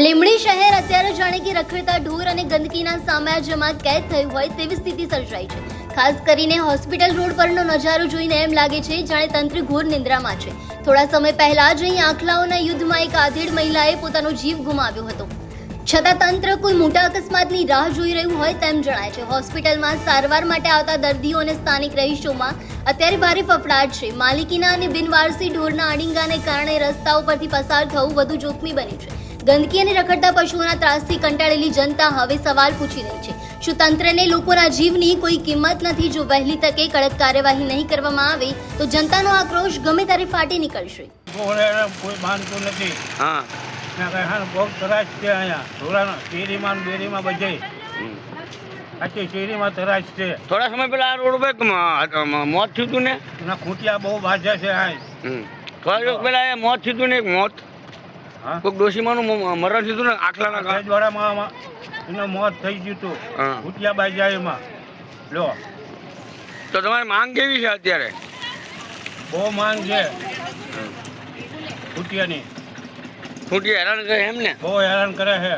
લીંબડી શહેર અત્યારે જાણે કે રખડતા ઢોર અને ગંદકીના સામ્રાજ્યમાં કેદ થયું હોય તેવી સ્થિતિ સર્જાઈ છે. ખાસ કરીને હોસ્પિટલ રોડ પરનો નજારો જોઈને એમ લાગે છે જાણે તંત્ર ઘોર નિંદ્રામાં છે. થોડા સમય પહેલા જ અહીં આખલાઓના યુદ્ધમાં એક આધેડ મહિલાએ પોતાનો જીવ ગુમાવ્યો હતો. છતાં તંત્ર કોઈ મોટા અકસ્માતની રાહ જોઈ રહ્યું હોય તેમ જણાય છે. હોસ્પિટલમાં સારવાર માટે આવતા દર્દીઓ અને સ્થાનિક રહીશોમાં અત્યારે ભારે ફફડાટ છે. માલિકીના અને બિનવારસી ઢોરના અડીંગાને કારણે રસ્તાઓ પરથી પસાર થવું વધુ જોખમી બન્યું છે. ગંદકી અને રખડતા પશુઓના ત્રાસથી કંટાળેલી જનતા હવે સવાલ પૂછી રહી છે, શું તંત્રને લોકોના જીવની કોઈ કિંમત નથી? જો વહેલી તકે કડક કાર્યવાહી નહીં કરવામાં આવે તો જનતાનો આક્રોશ ગમે ત્યારે ફાટી નીકળશે. કોઈ માનતું નથી. બહુ તરાશ છે અહીંયા ઢોરાના શેરીમાં બેરીમાં બધે આખી શેરીમાં તરાશ છે. થોડા સમય પહેલા આ રોડ ઉપર મોત થયું હતું ને એના ખૂંટિયા બહુ બાજે છે. થોડા દિવસ પહેલા મોત થયું હતું ને એક મોત કોઈક ડોશીમાનું મરણ થયું હતું ને આખલાના દ્વારામાં એનું મોત થઈ ગયું હતું. ખૂંટિયા બાજ્યા એમાં લો. તો તમારી માંગ કેવી છે અત્યારે? બહુ માંગ છે ખૂંટિયાની. ખૂંટિયા હેરાન કરે એમ ને? બહુ હેરાન કરે છે.